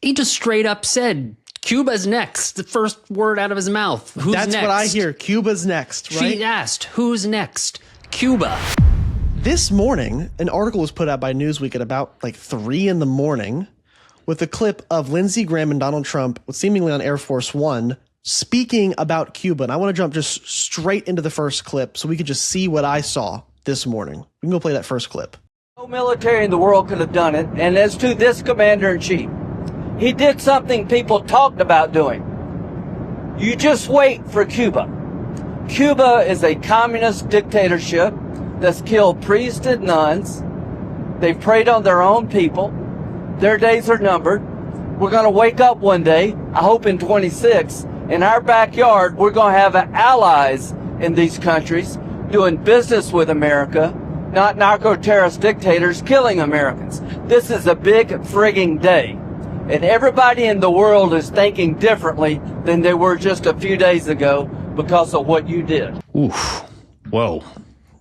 He just straight up said, Cuba's next. The first word out of his mouth. Who's That's next? what I hear. Cuba's next, right? She asked, who's next? Cuba. This morning, an article was put out by Newsweek at about like 3 in the morning with a clip of Lindsey Graham and Donald Trump, seemingly on Air Force One, speaking about Cuba. And I want to jump just straight into the first clip so we could just see what I saw this morning. We can go play that first clip. No military in the world could have done it. And as to this commander-in-chief, he did something people talked about doing. You just wait for Cuba. Cuba is a communist dictatorship that's killed priests and nuns. They've preyed on their own people. Their days are numbered. We're going to wake up one day, I hope in 26, in our backyard, we're going to have allies in these countries doing business with America, not narco-terrorist dictators killing Americans. This is a big frigging day. And everybody in the world is thinking differently than they were just a few days ago because of what you did. Oof. Whoa.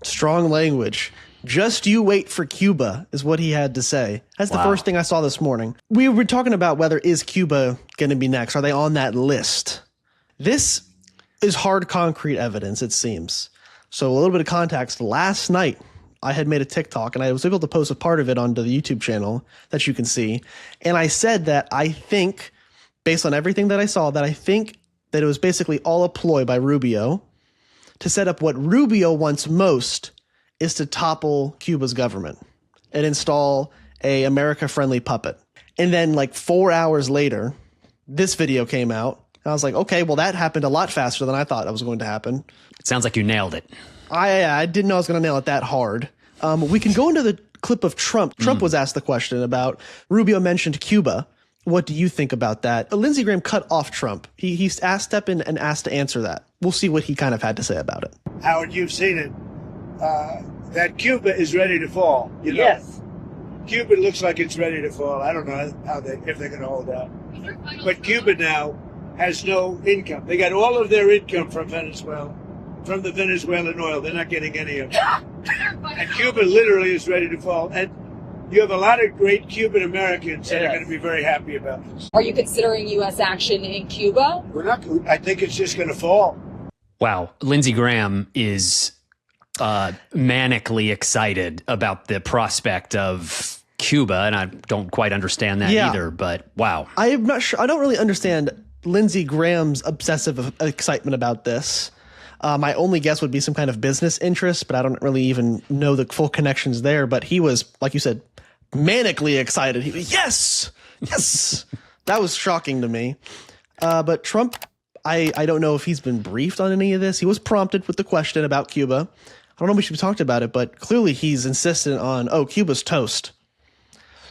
Strong language. Just you wait for Cuba is what he had to say. That's the first thing I saw this morning. We were talking about whether is Cuba going to be next? Are they on that list? This is hard concrete evidence, it seems. So a little bit of context. Last night, I had made a TikTok and I was able to post a part of it onto the YouTube channel that you can see. And I said that I think, based on everything that I saw, that I think that it was basically all a ploy by Rubio to set up what Rubio wants most is to topple Cuba's government and install a America-friendly puppet. And then like 4 hours later, this video came out. I was like, okay, well, that happened a lot faster than I thought it was going to happen. It sounds like you nailed it. I didn't know I was going to nail it that hard. We can go into the clip of Trump. Trump was asked the question about Rubio mentioned Cuba. What do you think about that? Lindsey Graham cut off Trump. He asked step in and asked to answer that. We'll see what he kind of had to say about it. Howard, you've seen it. That Cuba is ready to fall. You know? Yes. Cuba looks like it's ready to fall. I don't know if they're going to hold out. But Cuba now has no income. They got all of their income from Venezuela, from the Venezuelan oil. They're not getting any of it. And Cuba literally is ready to fall. And you have a lot of great Cuban Americans that are going to be very happy about this. Are you considering U.S. action in Cuba? We're not. I think it's just going to fall. Wow. Lindsey Graham is manically excited about the prospect of Cuba, and I don't quite understand that either, but wow. I'm not sure. I don't really understand Lindsey Graham's obsessive excitement about this. My only guess would be some kind of business interest, but I don't really even know the full connections there. But he was, like you said, manically excited. He was, yes, yes. That was shocking to me. But Trump, I don't know if he's been briefed on any of this. He was prompted with the question about Cuba. I don't know if we talked about it, but clearly he's insistent on, oh, Cuba's toast.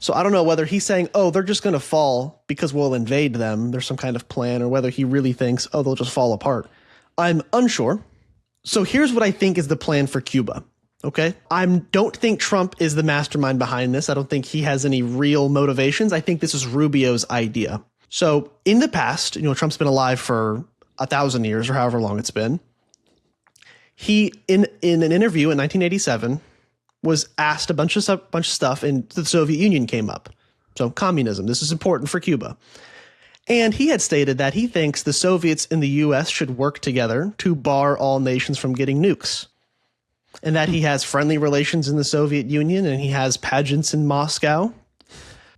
So I don't know whether he's saying, oh, they're just going to fall because we'll invade them. There's some kind of plan, or whether he really thinks, oh, they'll just fall apart. I'm unsure. So here's what I think is the plan for Cuba. Okay. I don't think Trump is the mastermind behind this. I don't think he has any real motivations. I think this is Rubio's idea. So in the past, Trump's been alive for 1,000 years or however long it's been. He, in an interview in 1987, was asked a bunch of stuff, and the Soviet Union came up. So communism, this is important for Cuba. And he had stated that he thinks the Soviets and the U.S. should work together to bar all nations from getting nukes. And that he has friendly relations in the Soviet Union, and he has pageants in Moscow.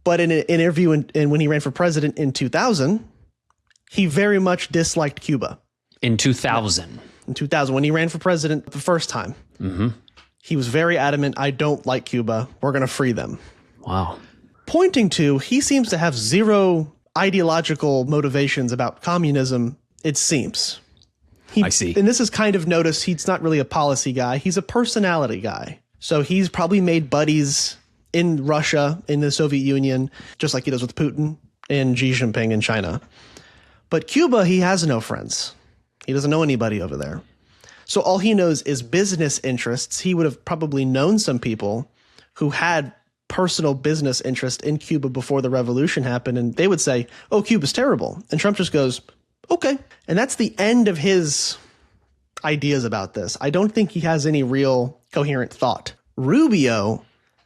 But in an interview and when he ran for president in 2000, he very much disliked Cuba. In 2000? In 2000, when he ran for president the first time. Mm-hmm. He was very adamant, I don't like Cuba. We're going to free them. Wow. Pointing to, he seems to have zero ideological motivations about communism, it seems. I see. And this is kind of notice he's not really a policy guy. He's a personality guy. So he's probably made buddies in Russia, in the Soviet Union, just like he does with Putin and Xi Jinping in China. But Cuba, he has no friends. He doesn't know anybody over there. So all he knows is business interests. He would have probably known some people who had personal business interest in Cuba before the revolution happened, and they would say, oh, Cuba's terrible. And Trump just goes, okay. And that's the end of his ideas about this. I don't think he has any real coherent thought. Rubio,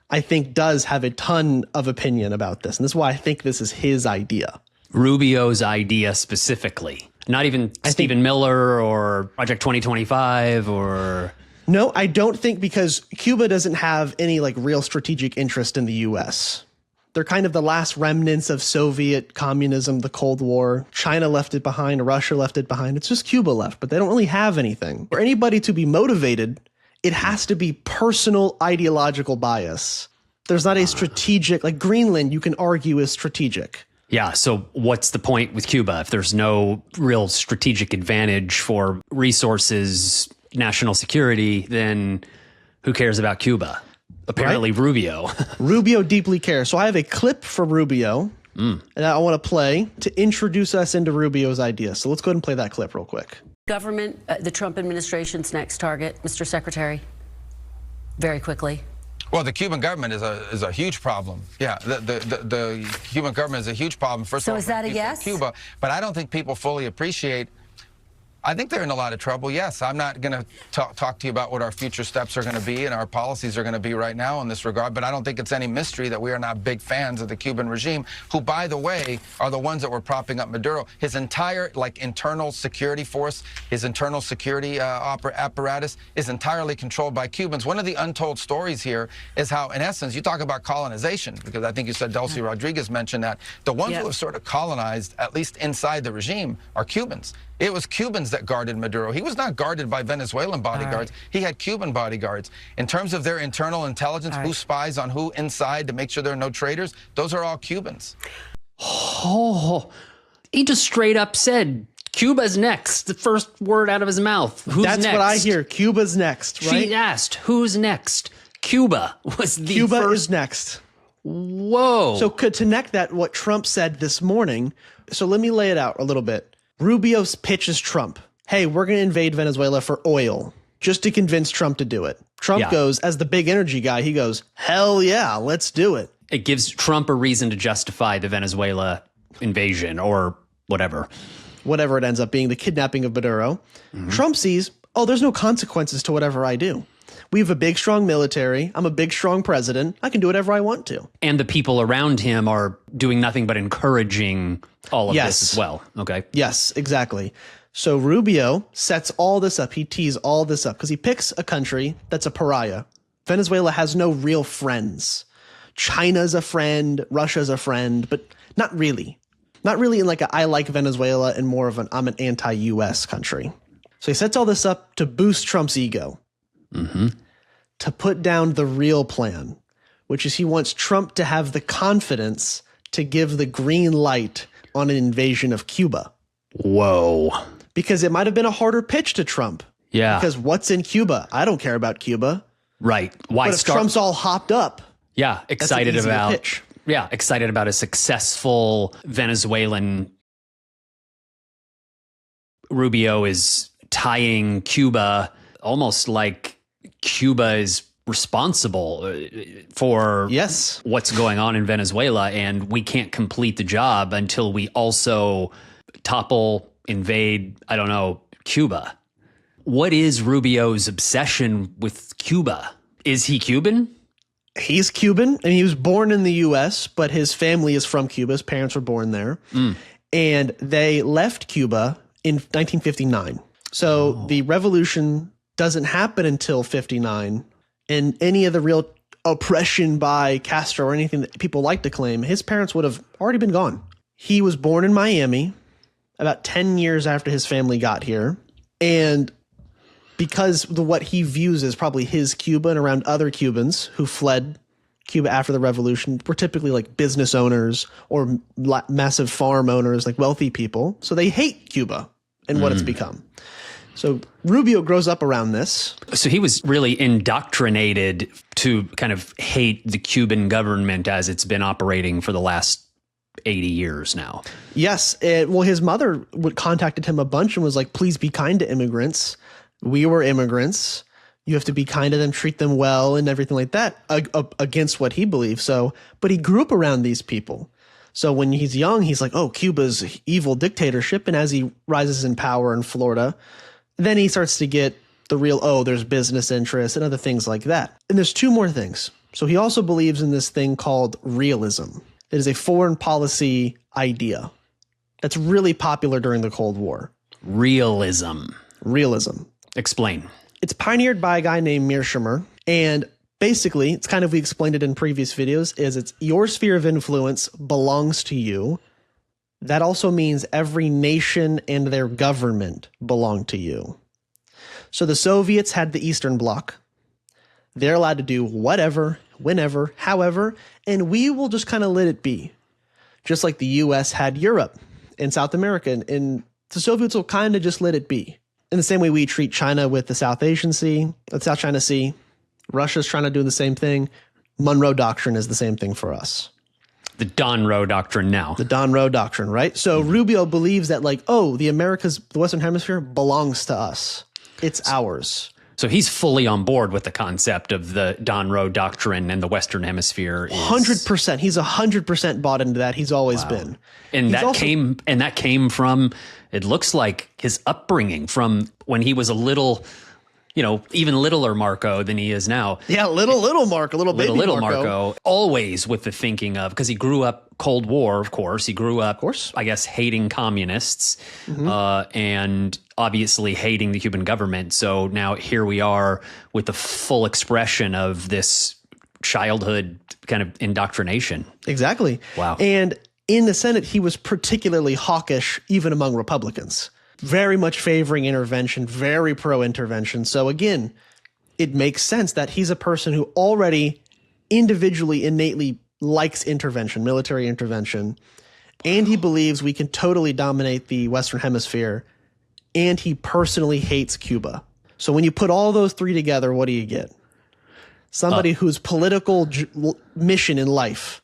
I think does have a ton of opinion about this. And this is why I think this is his idea. Rubio's idea specifically, not even Stephen Miller or Project 2025 or... No, I don't think, because Cuba doesn't have any like real strategic interest in the U.S. They're kind of the last remnants of Soviet communism, the Cold War. China left it behind, Russia left it behind. It's just Cuba left, but they don't really have anything. For anybody to be motivated, it has to be personal ideological bias. There's not a strategic, like Greenland, you can argue is strategic. Yeah, so what's the point with Cuba if there's no real strategic advantage for resources, national security, then who cares about Cuba? Apparently right? Rubio. Rubio deeply cares. So I have a clip for Rubio, and I want to play to introduce us into Rubio's idea. So let's go ahead and play that clip real quick. Government, the Trump administration's next target, Mr. Secretary, very quickly. Well, the Cuban government is a huge problem. Yeah, the Cuban government is a huge problem. First of all, is that a yes? Cuba, but I don't think people fully appreciate. I think they're in a lot of trouble, yes. I'm not going to talk to you about what our future steps are going to be and our policies are going to be right now in this regard, but I don't think it's any mystery that we are not big fans of the Cuban regime, who, by the way, are the ones that were propping up Maduro. His entire, internal security force, his internal security apparatus is entirely controlled by Cubans. One of the untold stories here is how, in essence, you talk about colonization, because I think you said Dulce Rodriguez mentioned that. The ones who have sort of colonized, at least inside the regime, are Cubans. It was Cubans that guarded Maduro. He was not guarded by Venezuelan bodyguards. He had Cuban bodyguards. In terms of their internal intelligence, who spies on who inside to make sure there are no traitors, those are all Cubans. Oh, he just straight up said, Cuba's next. The first word out of his mouth. Who's That's next? What I hear. Cuba's next, right? She asked, who's next? Cuba was the Cuba first. is next. Whoa. So to connect that, what Trump said this morning, so let me lay it out a little bit. Rubio pitches Trump, hey, we're going to invade Venezuela for oil, just to convince Trump to do it. Trump goes, as the big energy guy, he goes, hell yeah, let's do it. It gives Trump a reason to justify the Venezuela invasion or whatever. Whatever it ends up being, the kidnapping of Maduro. Trump sees, oh, there's no consequences to whatever I do. We have a big, strong military. I'm a big, strong president. I can do whatever I want to. And the people around him are doing nothing but encouraging all of this as well. Okay. Yes, exactly. So Rubio sets all this up. He tees all this up because he picks a country that's a pariah. Venezuela has no real friends. China's a friend. Russia's a friend, but not really. Not really in like a I like Venezuela and more of an I'm an anti-US country. So he sets all this up to boost Trump's ego. To put down the real plan, which is he wants Trump to have the confidence to give the green light on an invasion of Cuba. Whoa. Because it might have been a harder pitch to Trump. Yeah. Because what's in Cuba? I don't care about Cuba. Right. Why but if Trump's all hopped up. Yeah. Excited about pitch. Yeah. Excited about a successful Venezuelan. Rubio is tying Cuba almost like Cuba is responsible for what's going on in Venezuela, and we can't complete the job until we also topple, invade, I don't know, Cuba. What is Rubio's obsession with Cuba? Is he Cuban? He's Cuban, and he was born in the U.S., but his family is from Cuba. His parents were born there, and they left Cuba in 1959. So the revolution doesn't happen until 59, and any of the real oppression by Castro or anything that people like to claim, his parents would have already been gone. He was born in Miami about 10 years after his family got here. And because what he views as probably his Cuba and around other Cubans who fled Cuba after the revolution were typically like business owners or massive farm owners, like wealthy people. So they hate Cuba and what it's become. So Rubio grows up around this. So he was really indoctrinated to kind of hate the Cuban government as it's been operating for the last 80 years now. Yes. Well, his mother contacted him a bunch and was like, please be kind to immigrants. We were immigrants. You have to be kind to them, treat them well and everything like that against what he believed. So, but he grew up around these people. So when he's young, he's like, oh, Cuba's evil dictatorship. And as he rises in power in Florida, then he starts to get the real, oh, there's business interests and other things like that. And there's two more things. So he also believes in this thing called realism. It is a foreign policy idea that's really popular during the Cold War. Realism. Explain. It's pioneered by a guy named Mearsheimer. And basically, it's kind of, we explained it in previous videos, is it's your sphere of influence belongs to you. That also means every nation and their government belong to you. So the Soviets had the Eastern Bloc. They're allowed to do whatever, whenever, however, and we will just kind of let it be. Just like the US had Europe and South America, and the Soviets will kind of just let it be. In the same way we treat China with the South China Sea. Russia's trying to do the same thing. Monroe Doctrine is the same thing for us. The Donroe Doctrine now. The Donroe Doctrine, right? So Rubio believes that the Western Hemisphere belongs to us. It's ours. So he's fully on board with the concept of the Donroe Doctrine and the Western Hemisphere. 100%. He's 100% bought into that. He's always been. And that came from, it looks like, his upbringing from when he was a little, even littler Marco than he is now. Yeah, little Marco, little Marco. Always with the thinking of, because he grew up Cold War, of course. He grew up, I guess, hating communists and obviously hating the Cuban government. So now here we are with the full expression of this childhood kind of indoctrination. Exactly. Wow. And in the Senate, he was particularly hawkish, even among Republicans. Very much favoring intervention, very pro-intervention. So again, it makes sense that he's a person who already individually, innately likes intervention, military intervention, and he believes we can totally dominate the Western Hemisphere, and he personally hates Cuba. So when you put all those three together, what do you get? Somebody whose political mission in life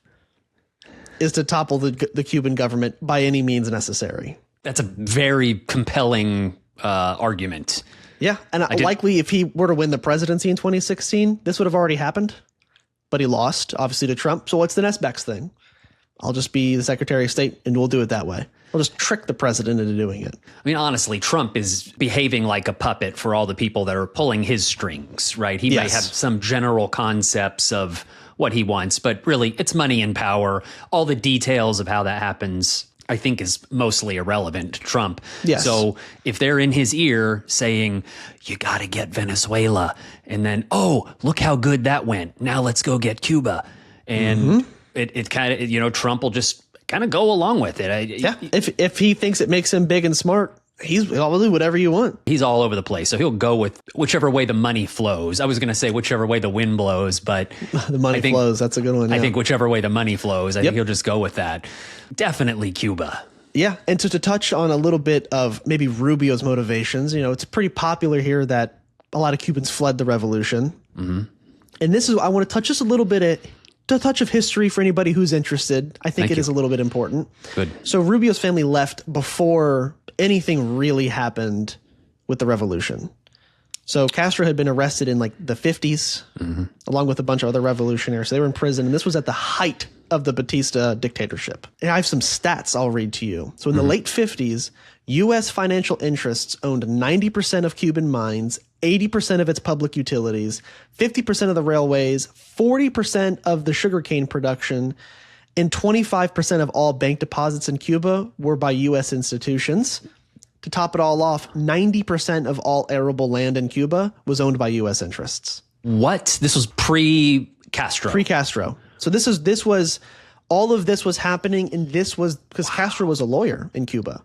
is to topple the Cuban government by any means necessary. That's a very compelling argument. Yeah, and likely if he were to win the presidency in 2016, this would have already happened, but he lost, obviously, to Trump. So what's the next best thing? I'll just be the Secretary of State, and we'll do it that way. We'll just trick the president into doing it. I mean, honestly, Trump is behaving like a puppet for all the people that are pulling his strings, right? He may have some general concepts of what he wants, but really, it's money and power. All the details of how that happens, I think, is mostly irrelevant to Trump. Yes. So if they're in his ear saying, you got to get Venezuela, and then, oh, look how good that went. Now let's go get Cuba. And it kind of, Trump will just kind of go along with it. If he thinks it makes him big and smart, I'll do whatever you want. He's all over the place. So he'll go with whichever way the money flows. I was going to say whichever way the wind blows, but the money flows. That's a good one. I think whichever way the money flows, I think he'll just go with that. Definitely Cuba. Yeah. And so to touch on a little bit of maybe Rubio's motivations, it's pretty popular here that a lot of Cubans fled the revolution. And this is, I want to touch just a little bit at a touch of history for anybody who's interested. I think it is a little bit important. Good. So Rubio's family left before anything really happened with the revolution. So Castro had been arrested in the 50s, along with a bunch of other revolutionaries. So they were in prison, and this was at the height of the Batista dictatorship. And I have some stats I'll read to you. So in the late 50s, U.S. financial interests owned 90% of Cuban mines, 80% of its public utilities, 50% of the railways, 40% of the sugarcane production, and 25% of all bank deposits in Cuba were by U.S. institutions. To top it all off, 90% of all arable land in Cuba was owned by U.S. interests. What? This was pre-Castro? Pre-Castro. So all of this was happening, and this was because Castro was a lawyer in Cuba,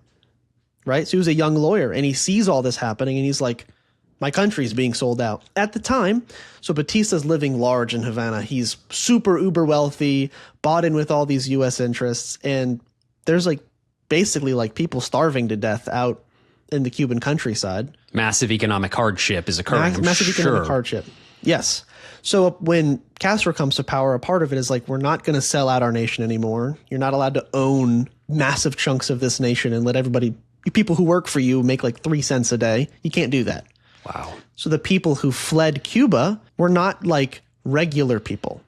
right? So he was a young lawyer, and he sees all this happening, and he's like, my country's being sold out. At the time, so Batista's living large in Havana. He's super uber wealthy, bought in with all these U.S. interests, and there's basically people starving to death out in the Cuban countryside. Massive economic hardship is occurring. Massive economic hardship. Yes. So when Castro comes to power, a part of it is we're not going to sell out our nation anymore. You're not allowed to own massive chunks of this nation and let people who work for you make 3 cents a day. You can't do that. Wow. So the people who fled Cuba were not regular people,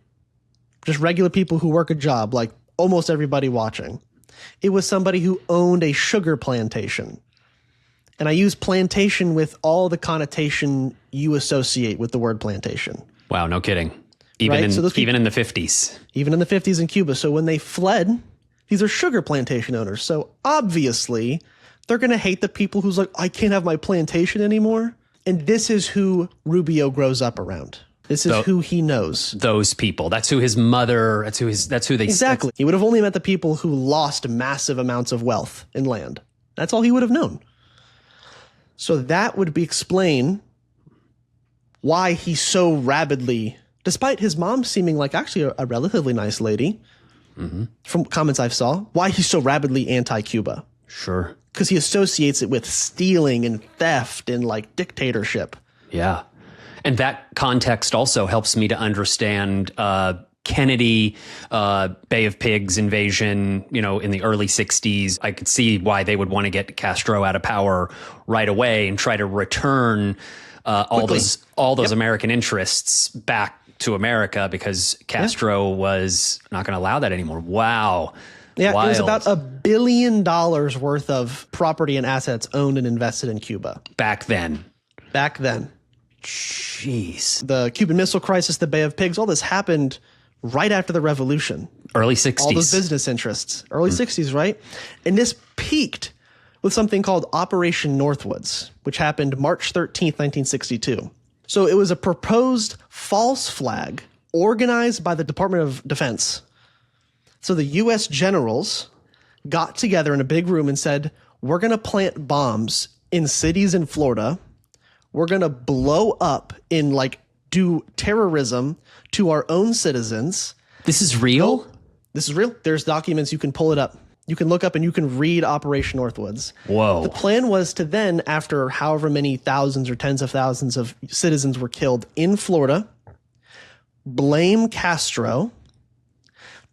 just regular people who work a job, like almost everybody watching. It was somebody who owned a sugar plantation. And I use plantation with all the connotation you associate with the word plantation. Wow, no kidding. Even right? even in the 50s. Even in the 50s in Cuba. So when they fled, these are sugar plantation owners. So obviously, they're going to hate the people who's like, I can't have my plantation anymore. And this is who Rubio grows up around. This is who he knows. Those people. That's who his mother, that's who they... Exactly. He would have only met the people who lost massive amounts of wealth in land. That's all he would have known. So that would explain why he so rabidly, despite his mom seeming like actually a relatively nice lady, from comments I saw, why he's so rabidly anti-Cuba. Sure. Because he associates it with stealing and theft and like dictatorship. Yeah. And that context also helps me to understand Kennedy, Bay of Pigs invasion, in the early 60s. I could see why they would want to get Castro out of power right away and try to return all those American interests back to America, because Castro was not going to allow that anymore. Wow. Yeah, Wild. It was about $1 billion worth of property and assets owned and invested in Cuba. Back then. Jeez. The Cuban Missile Crisis, the Bay of Pigs, all this happened right after the revolution. Early 60s. All those business interests. Early 60s, right? And this peaked with something called Operation Northwoods, which happened March 13th, 1962. So it was a proposed false flag organized by the Department of Defense. So the U.S. generals got together in a big room and said, we're going to plant bombs in cities in Florida. We're going to blow up and do terrorism to our own citizens. This is real? This is real. There's documents. You can pull it up. You can look up and you can read Operation Northwoods. Whoa. The plan was to then, after however many thousands or tens of thousands of citizens were killed in Florida, blame Castro,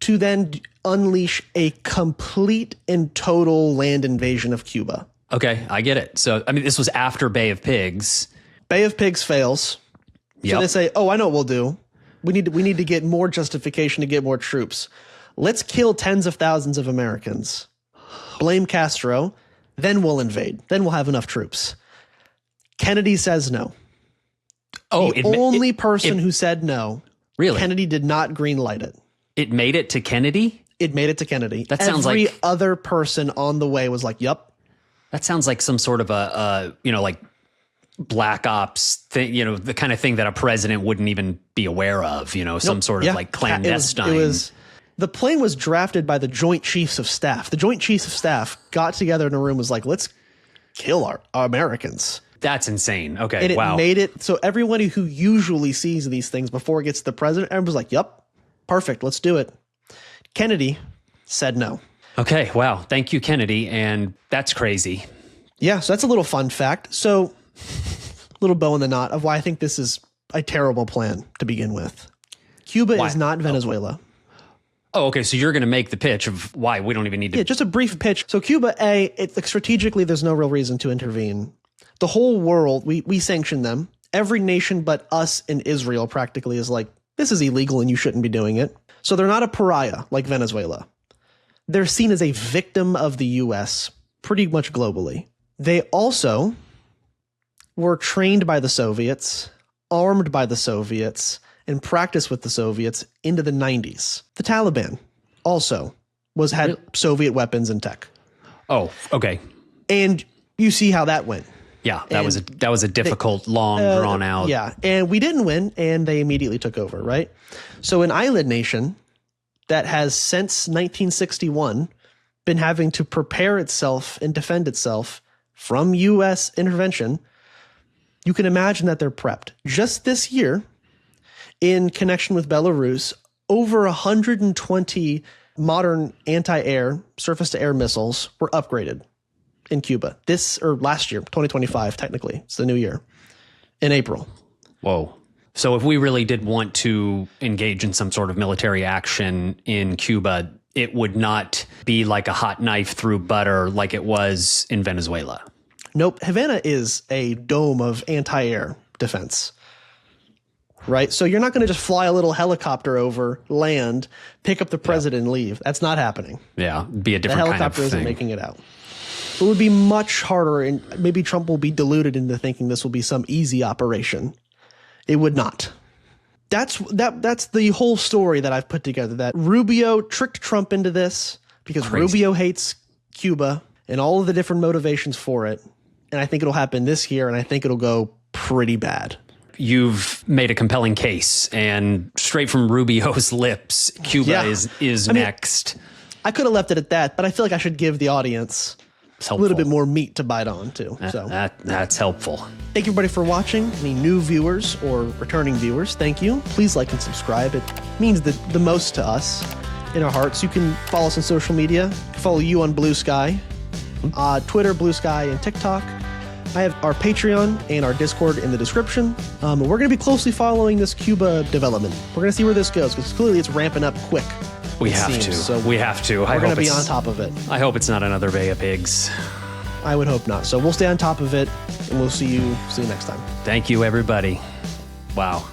to then unleash a complete and total land invasion of Cuba. Okay, I get it. So, this was after Bay of Pigs. Bay of Pigs fails. Yep. So they say, I know what we'll do. We need to get more justification to get more troops. Let's kill tens of thousands of Americans. Blame Castro. Then we'll invade. Then we'll have enough troops. Kennedy says no. The only person who said no. Really? Kennedy did not greenlight it. It made it to Kennedy? It made it to Kennedy. That sounds Every other person on the way was like, yep. That sounds like some sort of a black ops thing, the kind of thing that a president wouldn't even be aware of, some sort of clandestine. The plan was drafted by the Joint Chiefs of Staff. The Joint Chiefs of Staff got together in a room, was like, let's kill our Americans. That's insane. Okay, and it made it so everyone who usually sees these things before it gets to the president, everyone's like, yep, perfect, let's do it. Kennedy said no. Okay, wow. Thank you, Kennedy. And that's crazy. Yeah, so that's a little fun fact. So, little bow in the knot of why I think this is a terrible plan to begin with. Cuba is not Venezuela. Oh, okay. So you're going to make the pitch of why we don't even need to... Yeah, just a brief pitch. So Cuba, strategically, there's no real reason to intervene. The whole world, we sanction them. Every nation but us and Israel practically is like, this is illegal and you shouldn't be doing it. So they're not a pariah like Venezuela. They're seen as a victim of the U.S. pretty much globally. They also were trained by the Soviets, armed by the Soviets, and practiced with the Soviets into the 90s. The Taliban also had Soviet weapons and tech. Oh, okay. And you see how that went. Yeah, that was a difficult, long, drawn out. Yeah, and we didn't win, and they immediately took over, right? So an island nation that has since 1961 been having to prepare itself and defend itself from U.S. intervention, you can imagine that they're prepped. Just this year, in connection with Belarus, over 120 modern anti-air, surface-to-air missiles were upgraded in Cuba. Last year, 2025, technically. It's the new year. In April. Whoa. So if we really did want to engage in some sort of military action in Cuba, it would not be like a hot knife through butter like it was in Venezuela. Nope. Havana is a dome of anti-air defense. Right? So you're not going to just fly a little helicopter over, land, pick up the president and leave. That's not happening. Yeah. Be a different kind of thing. The helicopter isn't making it out. It would be much harder, and maybe Trump will be deluded into thinking this will be some easy operation. It would not. That's the whole story that I've put together, that Rubio tricked Trump into this because Rubio hates Cuba and all of the different motivations for it. And I think it'll happen this year, and I think it'll go pretty bad. You've made a compelling case, and straight from Rubio's lips, Cuba is next. I could have left it at that, but I feel like I should give the audience a little bit more meat to bite on too. That's helpful. Thank you everybody for watching. Any new viewers or returning viewers, thank you. Please like and subscribe. It means the most to us in our hearts. You can follow us on social media. Follow you on Blue Sky, Twitter, Blue Sky, and TikTok. I have our Patreon and our Discord in the description. We're going to be closely following this Cuba development. We're going to see where this goes, because clearly it's ramping up quick. We have to. We're going to be on top of it. I hope it's not another Bay of Pigs. I would hope not. So we'll stay on top of it, and we'll see you next time. Thank you, everybody. Wow.